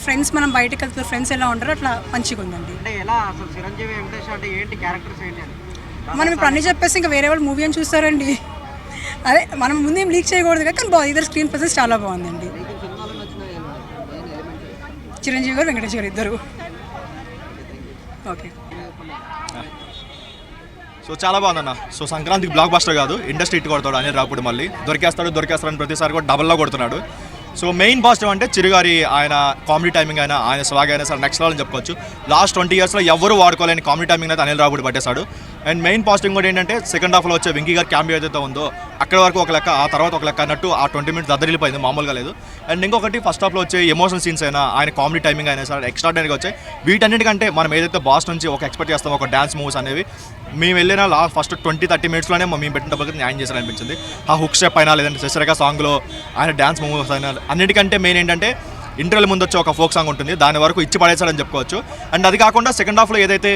Friends మనం బయటకు వెళ్తున్న ఫ్రెండ్స్ ఎలా ఉంటారో అట్లా మంచిగా ఉందండి. అంటే ఎలా అసలు చిరంజీవి వెంకటేష్ అంటే ఏంటి క్యారెక్టర్స్ ఏంటి అని మనం ఇప్పుడు అన్నీ చెప్పేసి ఇంకా వేరే వాళ్ళు మూవీ అని చూస్తారండి. అదే మనం ముందేం లీక్ చేయకూడదు కానీ బాగుంది. ఇద్దరు స్క్రీన్ ప్రెసెన్స్ చాలా బాగుందండి. చిరంజీవి గారు వెంకటేష్ గారు ఇద్దరు. ఓకే, సో చాలా బాగుందన్న. సో సంక్రాంతికి బ్లాక్ బస్టర్ కాదు, ఇండస్ట్రీ హిట్ కొడతాడు అనిల్ రావుపూడి. మళ్ళీ దొరికేస్తాడని ప్రతిసారి కూడా డబల్లో కొడుతున్నాడు. సో మెయిన్ పాజిటివ్ అంటే చిరుగారి ఆయన కామెడీ టైమింగ్ అయినా ఆయన స్వాగ్ అయినా సరే నెక్స్ట్ లెవెల్ అని చెప్పుకోవచ్చు. లాస్ట్ 20 yearsలో ఎవరు వాడుకోలేని కామెడీ టైమింగ్ అయితే అనిల్ రావుపూడి పట్టేశాడు. అండ్ మెయిన్ పాజిటివ్ కూడా ఏంటంటే సెకండ్ హాఫ్లో వచ్చే వెంకీ గారి క్యాంబియో ఏదైతే ఉందో అక్కడ వరకు ఒక లెక్క, ఆ తర్వాత ఒక లెక్క అన్నట్టు ఆ 20 minutes దద్దరిల్లిపోయింది, మామూలుగా లేదు. అండ్ ఇంకొకటి ఫస్ట్ హాఫ్లో వచ్చే ఎమోషనల్ సీన్స్ అయినా ఆయన కామెడీ టైమింగ్ అయినా సరే ఎక్స్ట్రాడినరీగా వచ్చాయి. వీటన్నిటికంటే మనం ఏదైతే బాస్ నుంచి ఒక ఎక్స్పెక్ట్ చేస్తామో ఒక డ్యాన్స్ మూవ్స్ అనేవి మేము వెళ్ళిన ఫస్ట్ 20-30 minutesలోనే మేము పెట్టిన డబ్బులకి న్యాయం చేశారనిపించింది. ఆ హుక్ స్టెప్ అయినా లేదంటే శశిరేఖ సాంగ్లో ఆయన డ్యాన్స్ మూవ్స్ అయినా అన్నిటికంటే మెయిన్ ఏంటంటే ఇంటర్వెల్ ముందు వచ్చి ఒక ఫోక్ సాంగ్ ఉంటుంది, దాని వరకు ఇచ్చి పడేసాడని చెప్పుకోవచ్చు. అండ్ అది కాకుండా సెకండ్ హాఫ్లో ఏదైతే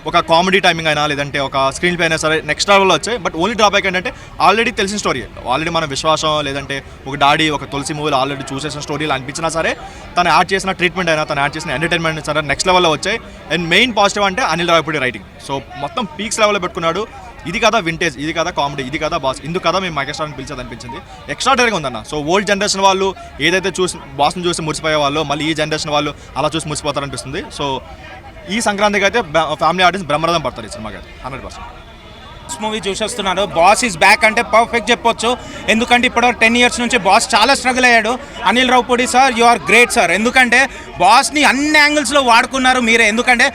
ఒక కామెడీ టైమింగ్ అయినా లేదంటే ఒక స్క్రీన్ ప్లే అయినా సరే నెక్స్ట్ లెవెల్లో వచ్చాయి. బట్ ఓన్లీ డ్రాబ్యాక్ ఏంటంటే ఆల్రెడీ తెలిసిన స్టోరీ, ఆల్రెడీ మన విశ్వాసం లేదంటే ఒక డాడీ ఒక తులసి మూవీలో ఆల్రెడీ చూసేసిన స్టోరీలు అనిపించినా సరే తను యాడ్ చేసిన ట్రీట్మెంట్ అయినా తను యాడ్ చేసిన ఎంటర్టైన్మెంట్ సరే నెక్స్ట్ లెవెల్లో వచ్చాయి. అండ్ మెయిన్ పాజిటివ్ అంటే అనిల్ రావిపూడి రైటింగ్. సో మొత్తం పీక్స్ లెవెల్లో పెట్టుకున్నాడు. ఇది కదా వింటేజ్, ఇది కదా కామెడీ, ఇది కదా బాస్, ఇందుకు కదా మేము మెగాస్టార్ని పిలిచేది అనిపించింది. ఎక్స్ట్రాడనరీగా ఉందన్న. సో ఓల్డ్ జనరేషన్ వాళ్ళు ఏదైతే చూసి బాస్ని చూసి మురిసిపోయే వాళ్ళు మళ్ళీ ఈ జనరేషన్ వాళ్ళు అలా చూసి మురిసిపోతారనిపిస్తుంది. సో ఈ సంక్రాంతికి అయితే ఫ్యామిలీ ఆడియన్స్ బ్రహ్మరథం పడతారు ఈ సినిమాకి 100%. మూవీ చూసి వస్తున్నాను. బాస్ ఈజ్ బ్యాక్ అంటే పర్ఫెక్ట్ చెప్పొచ్చు. ఎందుకంటే ఇప్పుడు 10 years నుంచి బాస్ చాలా స్ట్రగుల్ అయ్యాడు. Anil Ravipudi sir, you are great sir. ఎందుకంటే బాస్ని అన్ని యాంగిల్స్లో వాడుకున్నారు మీరే. ఎందుకంటే